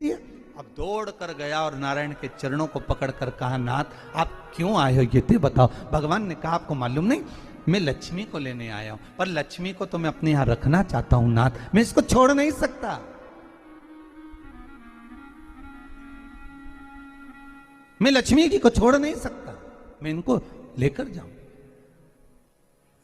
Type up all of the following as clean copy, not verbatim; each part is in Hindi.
अब दौड़ कर गया और नारायण के चरणों को पकड़कर कहा, नाथ आप क्यों आए हो ये तो बताओ। भगवान ने कहा, आपको मालूम नहीं, मैं लक्ष्मी को लेने आया हूं, पर लक्ष्मी को तो मैं अपने यहां रखना चाहता हूं नाथ, मैं इसको छोड़ नहीं सकता। मैं लक्ष्मी जी को छोड़ नहीं सकता, मैं इनको लेकर जाऊं।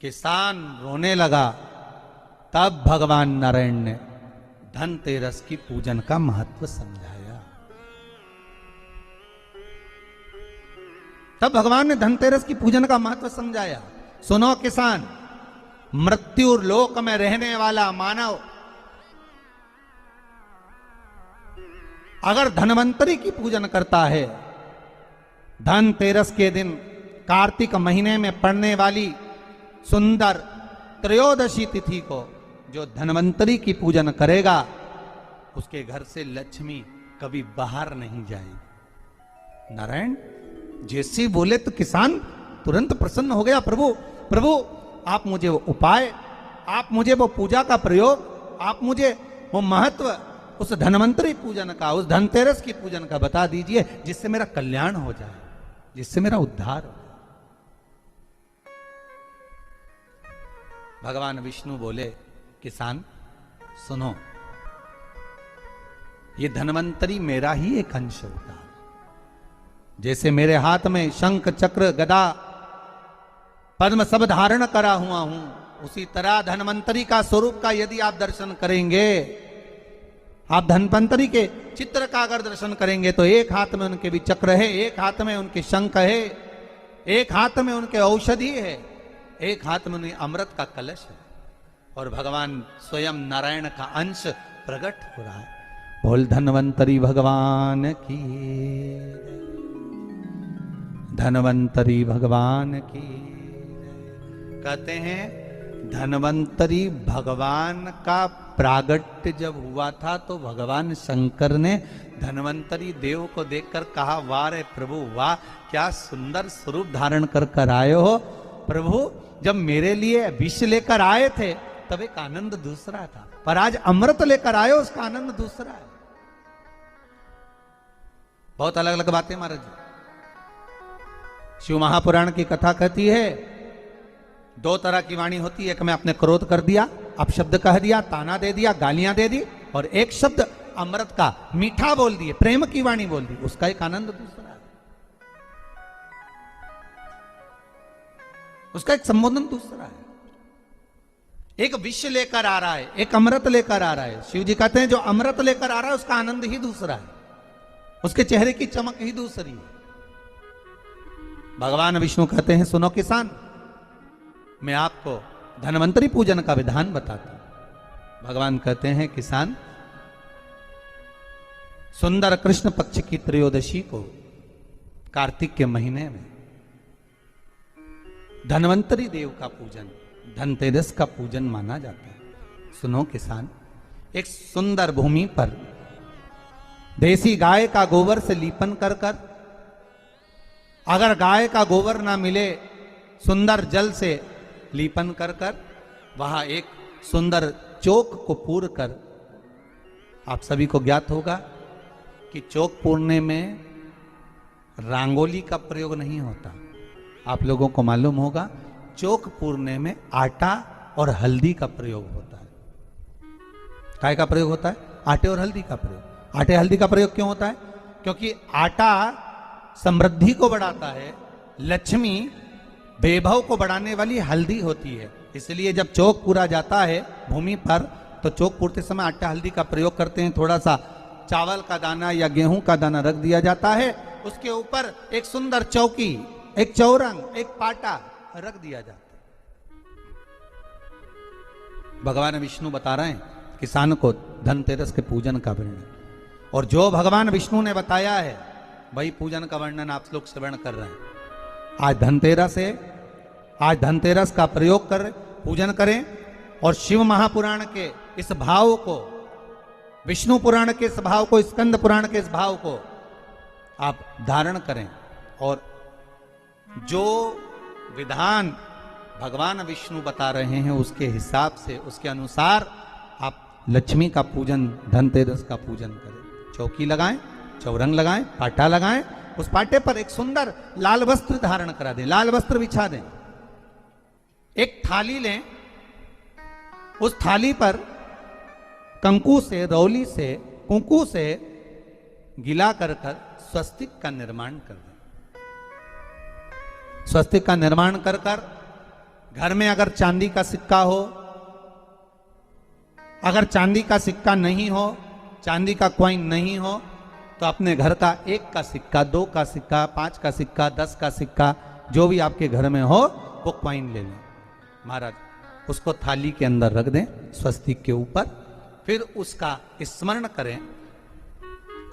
किसान रोने लगा। तब भगवान नारायण ने धनतेरस की पूजन का महत्व समझाया। तब भगवान ने धनतेरस की पूजन का महत्व समझाया। सुनो किसान, मृत्यु लोक में रहने वाला मानव अगर धनवंतरी की पूजन करता है, धनतेरस के दिन कार्तिक महीने में पड़ने वाली सुंदर त्रयोदशी तिथि को जो धनवंतरी की पूजन करेगा, उसके घर से लक्ष्मी कभी बाहर नहीं जाएगी। नारायण जैसे बोले तो किसान तुरंत प्रसन्न हो गया। प्रभु प्रभु आप मुझे वो उपाय, आप मुझे वो पूजा का प्रयोग, आप मुझे वो महत्व उस धनवंतरी पूजन का, उस धनतेरस की पूजन का बता दीजिए, जिससे मेरा कल्याण हो जाए, जिससे मेरा उद्धार हो। भगवान विष्णु बोले, किसान सुनो, ये धनवंतरी मेरा ही एक अंश होता है। जैसे मेरे हाथ में शंख चक्र गदा पद्म सब धारण करा हुआ हूं, उसी तरह धनवंतरी का स्वरूप का यदि आप दर्शन करेंगे, आप धनवंतरी के चित्र का अगर दर्शन करेंगे तो एक हाथ में उनके भी चक्र है, एक हाथ में उनके शंख है, एक हाथ में उनके औषधि है, एक हाथ में उनके अमृत का कलश है, और भगवान स्वयं नारायण का अंश प्रकट हो रहा है। बोल धनवंतरी भगवान की, धनवंतरी भगवान की। कहते हैं धनवंतरी भगवान का प्रागट्य जब हुआ था तो भगवान शंकर ने धनवंतरी देव को देखकर कहा, वाह रे प्रभु वाह, क्या सुंदर स्वरूप धारण कर कर आए हो प्रभु। जब मेरे लिए विष लेकर आए थे तब एक आनंद दूसरा था, पर आज अमृत लेकर आए हो, उसका आनंद दूसरा है। बहुत अलग अलग बातें महाराज जी। शिव महापुराण की कथा कहती है, दो तरह की वाणी होती है। एक में आपने क्रोध कर दिया, अपशब्द कह दिया, ताना दे दिया, गालियां दे दी, और एक शब्द अमृत का मीठा बोल दिए, प्रेम की वाणी बोल दी, उसका एक आनंद दूसरा है, उसका एक संबोधन दूसरा है। एक विष लेकर आ रहा है, एक अमृत लेकर आ रहा है। शिव जी कहते हैं जो अमृत लेकर आ रहा है उसका आनंद ही दूसरा है, उसके चेहरे की चमक ही दूसरी है। भगवान विष्णु कहते हैं, सुनो किसान, मैं आपको धनवंतरी पूजन का विधान बताता हूं। भगवान कहते हैं, किसान सुंदर कृष्ण पक्ष की त्रयोदशी को कार्तिक के महीने में धनवंतरी देव का पूजन, धनतेरस का पूजन माना जाता है। सुनो किसान, एक सुंदर भूमि पर देसी गाय का गोबर से लीपन कर कर, अगर गाय का गोबर ना मिले, सुंदर जल से लीपन कर कर वहां एक सुंदर चौक को पूर कर, आप सभी को ज्ञात होगा कि चौक पूरने में रंगोली का प्रयोग नहीं होता। आप लोगों को मालूम होगा चौक पूरने में आटा और हल्दी का प्रयोग होता है। काय का प्रयोग होता है? आटे और हल्दी का प्रयोग। आटे हल्दी का प्रयोग क्यों होता है? क्योंकि आटा समृद्धि को बढ़ाता है, लक्ष्मी वैभव को बढ़ाने वाली हल्दी होती है। इसलिए जब चौक पूरा जाता है भूमि पर तो चौक पूरते समय आटा हल्दी का प्रयोग करते हैं। थोड़ा सा चावल का दाना या गेहूं का दाना रख दिया जाता है, उसके ऊपर एक सुंदर चौकी, एक चौरंग, एक पाटा रख दिया जाता है। भगवान विष्णु बता रहे हैं किसान को धनतेरस के पूजन का वर्णन, और जो भगवान विष्णु ने बताया है वही पूजन का वर्णन आप लोग श्रवण कर रहे हैं। आज धनतेरस है, आज धनतेरस का प्रयोग कर पूजन करें और शिव महापुराण के इस भाव को, विष्णु पुराण के इस भाव को, स्कंद पुराण के इस भाव को आप धारण करें, और जो विधान भगवान विष्णु बता रहे हैं उसके हिसाब से, उसके अनुसार आप लक्ष्मी का पूजन, धनतेरस का पूजन करें। चौकी लगाएं, चौरंग लगाएं, पाटा लगाएं, उस पाटे पर एक सुंदर लाल वस्त्र धारण करा दें, लाल वस्त्र बिछा दें। एक थाली लें, उस थाली पर कंकु से, रौली से, कुंकू से गिला कर स्वस्तिक का निर्माण कर दें। स्वस्तिक का निर्माण कर घर में अगर चांदी का सिक्का हो, अगर चांदी का सिक्का नहीं हो, चांदी का कॉइन नहीं हो, तो अपने घर का 1 का सिक्का, 2 का सिक्का, 5 का सिक्का, 10 का सिक्का, जो भी आपके घर में हो वो कॉइन ले लें महाराज, उसको थाली के अंदर रख दें स्वस्तिक के ऊपर। फिर उसका स्मरण करें,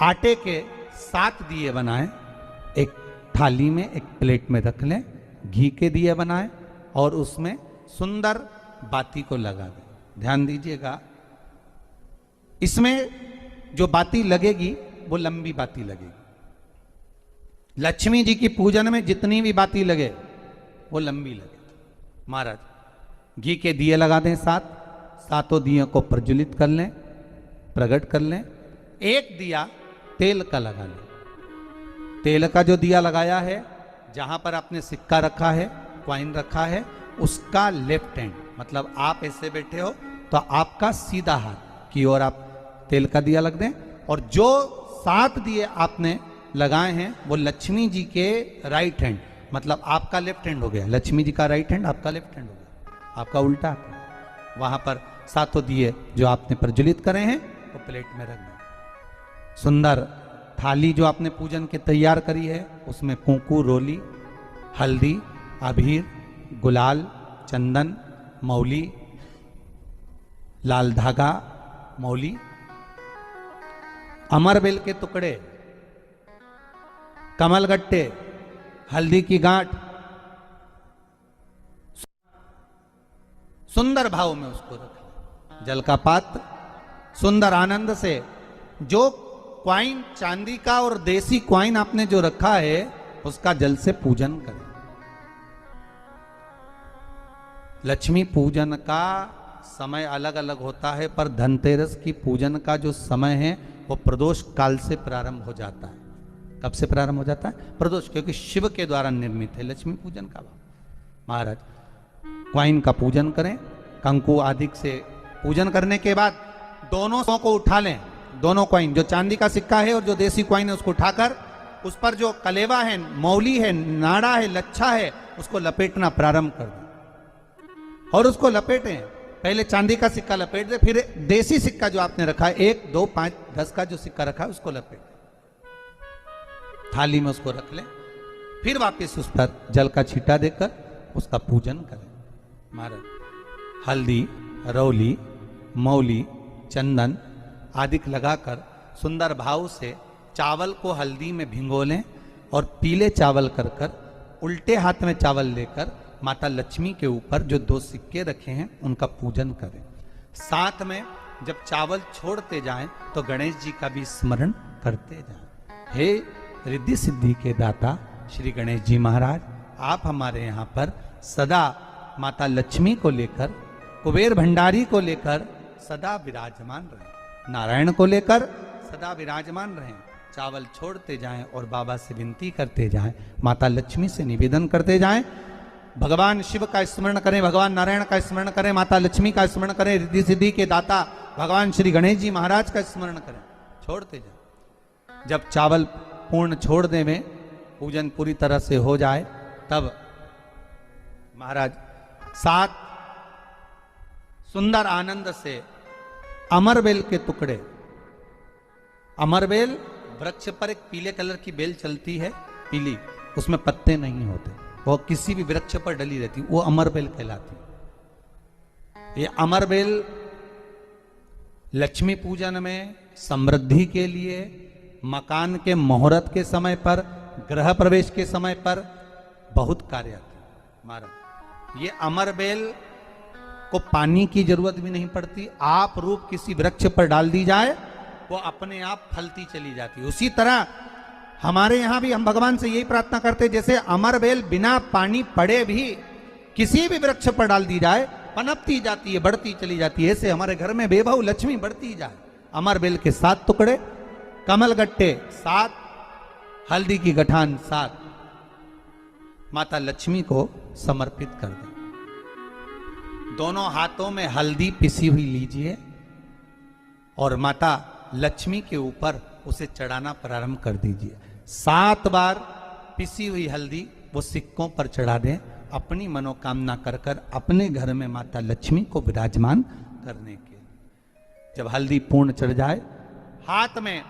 आटे के 7 दिए बनाएं, एक थाली में, एक प्लेट में रख लें, घी के दिए बनाएं और उसमें सुंदर बाती को लगा दें। ध्यान दीजिएगा, इसमें जो बाती लगेगी वो लंबी बाती लगेगी। लक्ष्मी जी की पूजन में जितनी भी बाती लगे वो लंबी लगे। महाराज घी के दिए लगा दें 7, सातों दियों को प्रज्वलित कर लें, प्रकट कर लें। एक दिया तेल का लगा लें। तेल का जो दिया लगाया है, जहां पर आपने सिक्का रखा है, कॉइन रखा है, उसका लेफ्ट हैंड, मतलब आप ऐसे बैठे हो तो आपका सीधा हाथ की ओर आप तेल का दिया लग दें। और जो 7 दिए आपने लगाए हैं वो लक्ष्मी जी के राइट हैंड, मतलब आपका लेफ्ट हैंड हो गया, लक्ष्मी जी का राइट हैंड, आपका लेफ्ट हैंड हो गया, आपका उल्टा हाथ। वहां पर 7 दिए जो आपने प्रज्वलित करे हैं वो प्लेट में रख दें। सुंदर थाली जो आपने पूजन के तैयार करी है, उसमें कुंकू, रोली, हल्दी, अबीर, गुलाल, चंदन, मौली, लाल धागा, मौली, अमरबेल के टुकड़े, कमलगट्टे, हल्दी की गांठ, सुंदर भाव में उसको रखें। जल का पात्र सुंदर आनंद से, जो क्वाइन चांदी का और देसी क्वाइन आपने जो रखा है उसका जल से पूजन करें। लक्ष्मी पूजन का समय अलग अलग होता है, पर धनतेरस की पूजन का जो समय है वो प्रदोष काल से प्रारंभ हो जाता है। कब से प्रारंभ हो जाता है? प्रदोष, क्योंकि शिव के द्वारा निर्मित है लक्ष्मी पूजन का भाव। महाराज क्वाइन का पूजन करें, कंकु आदि से पूजन करने के बाद दोनों को उठा लें। दोनों क्वाइन, जो चांदी का सिक्का है और जो देसी क्वाइन है, उसको उठाकर उस पर जो कलेवा है, मौली है, नाड़ा है, लच्छा है, उसको लपेटना प्रारंभ कर दें और उसको लपेटें। पहले चांदी का सिक्का लपेट दे, फिर देसी सिक्का जो आपने रखा है, 1, 2, 5, 10 का जो सिक्का रखा है उसको लपेट दें, थाली में उसको रख लें। फिर वापस उस पर जल का छींटा देकर उसका पूजन करें। महाराज हल्दी, रौली, मौली, चंदन आदि लगाकर सुंदर भाव से चावल को हल्दी में भिगो लें और पीले चावल कर उल्टे हाथ में चावल लेकर माता लक्ष्मी के ऊपर जो 2 सिक्के रखे हैं उनका पूजन करें। साथ में जब चावल छोड़ते जाएं तो गणेश जी का भी स्मरण करते जाएं। हे रिद्धि सिद्धि के दाता श्री गणेश जी महाराज, आप हमारे यहाँ पर सदा माता लक्ष्मी को लेकर, कुबेर भंडारी को लेकर सदा विराजमान रहें, नारायण को लेकर सदा विराजमान रहें। चावल छोड़ते जाएं और बाबा से विनती करते जाएं, माता लक्ष्मी से निवेदन करते जाएं। भगवान शिव का स्मरण करें, भगवान नारायण का स्मरण करें, माता लक्ष्मी का स्मरण करें, रिद्धि सिद्धि के दाता भगवान श्री गणेश जी महाराज का स्मरण करें, छोड़ते जाएं। जब चावल पूर्ण छोड़ दे में पूजन पूरी तरह से हो जाए, तब महाराज 7 सुंदर आनंद से अमरबेल के टुकड़े, अमरबेल वृक्ष पर एक पीले कलर की बेल चलती है, पीली, उसमें पत्ते नहीं होते, वो किसी भी वृक्ष पर डली रहती, वो अमरबेल कहलाती। ये अमरबेल लक्ष्मी पूजन में, समृद्धि के लिए, मकान के मुहूर्त के समय पर, गृह प्रवेश के समय पर बहुत कार्य आती है। महाराज ये अमरबेल को पानी की जरूरत भी नहीं पड़ती, आप रूप किसी वृक्ष पर डाल दी जाए वो अपने आप फलती चली जाती है। उसी तरह हमारे यहां भी हम भगवान से यही प्रार्थना करते हैं, जैसे अमरबेल बिना पानी पड़े भी किसी भी वृक्ष पर डाल दी जाए पनपती जाती है, बढ़ती चली जाती है, ऐसे हमारे घर में बेभव लक्ष्मी बढ़ती जाए। अमरबेल के 7 टुकड़े कमल गट्टे 7, हल्दी की गठान 7 माता लक्ष्मी को समर्पित कर दें। दोनों हाथों में हल्दी पिसी हुई लीजिए और माता लक्ष्मी के ऊपर उसे चढ़ाना प्रारंभ कर दीजिए। 7 बार पिसी हुई हल्दी वो सिक्कों पर चढ़ा दें, अपनी मनोकामना कर कर अपने घर में माता लक्ष्मी को विराजमान करने के। जब हल्दी पूर्ण चढ़ जाए, हाथ में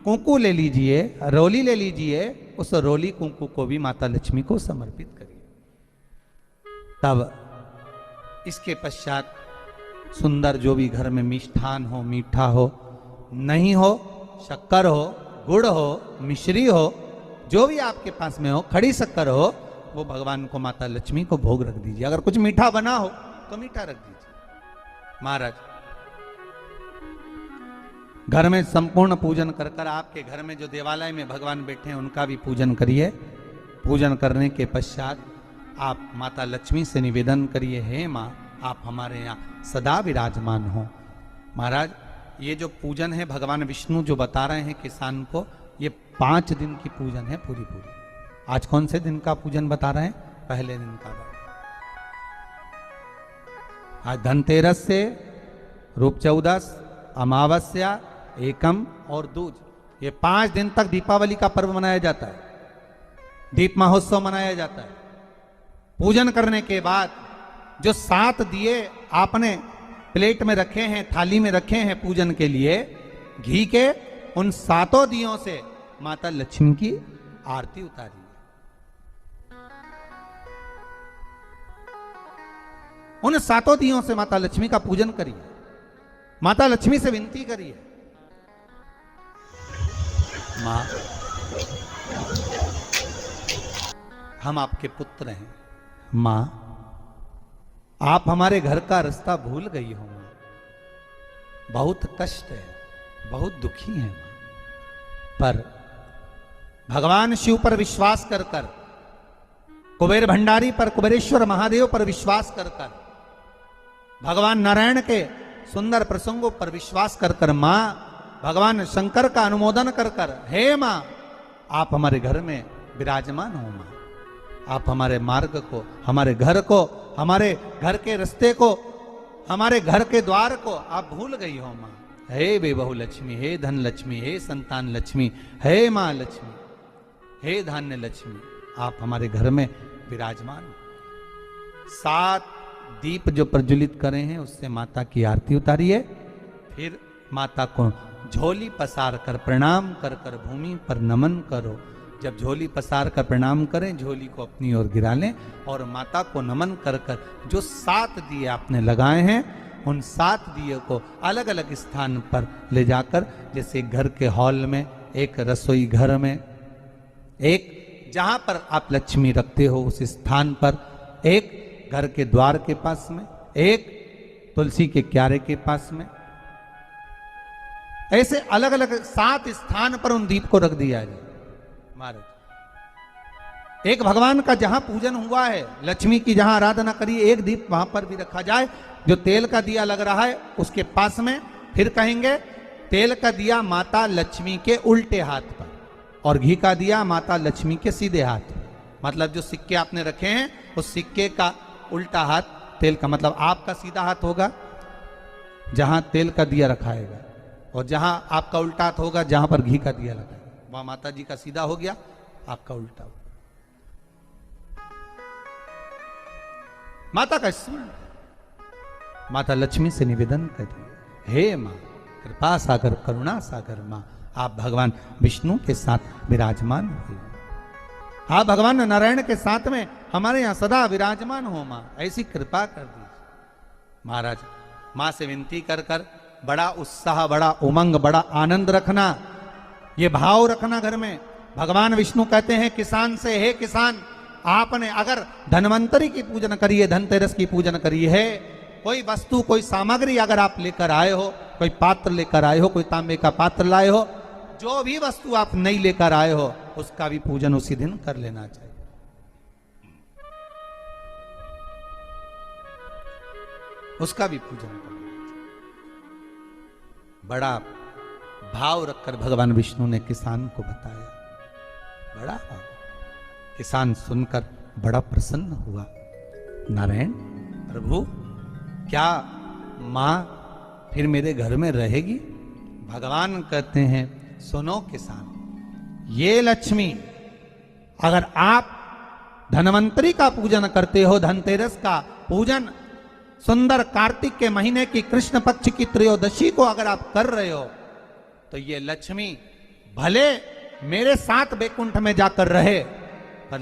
कुंकू ले लीजिए, रोली ले लीजिए, उस रोली कुंकू को भी माता लक्ष्मी को समर्पित करिए। तब इसके पश्चात सुंदर जो भी घर में मिष्ठान हो, मीठा हो, नहीं हो, शक्कर हो, गुड़ हो, मिश्री हो, जो भी आपके पास में हो, खड़ी शक्कर हो, वो भगवान को माता लक्ष्मी को भोग रख दीजिए। अगर कुछ मीठा बना हो तो मीठा रख दीजिए। महाराज घर में संपूर्ण पूजन कर कर आपके घर में जो देवालय में भगवान बैठे हैं उनका भी पूजन करिए। पूजन करने के पश्चात आप माता लक्ष्मी से निवेदन करिए, हे माँ आप हमारे यहाँ सदा विराजमान हो। महाराज ये जो पूजन है भगवान विष्णु जो बता रहे हैं किसान को, ये 5 दिन की पूजन है पूरी। आज कौन से दिन का पूजन बता रहे हैं? पहले दिन का। आज धनतेरस से रूप चौदस, अमावस्या, एकम और दूज, ये 5 दिन तक दीपावली का पर्व मनाया जाता है, दीप महोत्सव मनाया जाता है। पूजन करने के बाद जो 7 दिए आपने प्लेट में रखे हैं, थाली में रखे हैं पूजन के लिए घी के, उन 7 दियों से माता लक्ष्मी की आरती उतारिए। उन 7 दियों से माता लक्ष्मी का पूजन करिए। माता लक्ष्मी से विनती करिए, मां हम आपके पुत्र हैं, मां आप हमारे घर का रास्ता भूल गई हो, बहुत कष्ट है, बहुत दुखी है मां। पर भगवान शिव पर विश्वास कर कर, कुबेर भंडारी पर, कुबेरेश्वर महादेव पर विश्वास कर कर, भगवान नारायण के सुंदर प्रसंगों पर विश्वास कर कर, मां भगवान शंकर का अनुमोदन कर कर, हे मां आप हमारे घर में विराजमान हो, मां आप हमारे मार्ग को, हमारे घर को, हमारे घर के रास्ते को, हमारे घर के द्वार को आप भूल गई हो मां। हे बेबहू लक्ष्मी, हे धन लक्ष्मी, हे संतान लक्ष्मी, हे मां लक्ष्मी, हे धान्य लक्ष्मी, आप हमारे घर में विराजमान हो। 7 दीप जो प्रज्वलित करे हैं उससे माता की आरती उतारिए। फिर माता को झोली पसार कर प्रणाम कर कर भूमि पर नमन करो। जब झोली पसार कर प्रणाम करें, झोली को अपनी ओर गिरा लें और माता को नमन कर कर जो 7 दिए आपने लगाए हैं उन 7 दिए को अलग अलग स्थान पर ले जाकर, जैसे घर के हॉल में, एक रसोई घर में, एक जहां पर आप लक्ष्मी रखते हो उस स्थान पर, एक घर के द्वार के पास में, एक तुलसी के क्यारे के पास में, ऐसे अलग अलग 7 स्थान पर उन दीप को रख दिया जाए। महाराज एक भगवान का जहां पूजन हुआ है, लक्ष्मी की जहां आराधना करिए, एक दीप वहां पर भी रखा जाए। जो तेल का दिया लग रहा है उसके पास में, फिर कहेंगे तेल का दिया माता लक्ष्मी के उल्टे हाथ पर और घी का दिया माता लक्ष्मी के सीधे हाथ पर। मतलब जो सिक्के आपने रखे हैं उस सिक्के का उल्टा हाथ तेल का, मतलब आपका सीधा हाथ होगा जहां तेल का दिया रखाएगा, और जहां आपका उल्टा हाथ होगा जहां पर घी का दिया लगाएगा, वहां माता जी का सीधा हो गया, आपका उल्टा हो। माता का स्मरण, माता लक्ष्मी से निवेदन करिए, हे मां कृपा सागर, करुणा सागर मां आप भगवान विष्णु के साथ विराजमान हुए, आप भगवान नारायण के साथ में हमारे यहां सदा विराजमान हो मां, ऐसी कृपा कर दीजिए। महाराज मां से विनती कर कर बड़ा उत्साह, बड़ा उमंग, बड़ा आनंद रखना, ये भाव रखना घर में। भगवान विष्णु कहते हैं किसान से, हे किसान आपने अगर धन्वंतरी की पूजन करी है, धनतेरस की पूजन करी है, कोई वस्तु, कोई सामग्री अगर आप लेकर आए हो, कोई पात्र लेकर आए हो, कोई तांबे का पात्र लाए हो, जो भी वस्तु आप नहीं लेकर आए हो उसका भी पूजन उसी दिन कर लेना चाहिए। उसका भी पूजन करना चाहिए। बड़ा भाव रखकर भगवान विष्णु ने किसान को बताया। बड़ा भाव। किसान सुनकर बड़ा प्रसन्न हुआ। नारायण प्रभु, क्या मां फिर मेरे घर में रहेगी? भगवान कहते हैं, सुनो किसान, ये लक्ष्मी, अगर आप धनवंतरी का पूजन करते हो, धनतेरस का पूजन सुंदर कार्तिक के महीने की कृष्ण पक्ष की त्रयोदशी को अगर आप कर रहे हो, तो ये लक्ष्मी भले मेरे साथ बैकुंठ में जाकर रहे, पर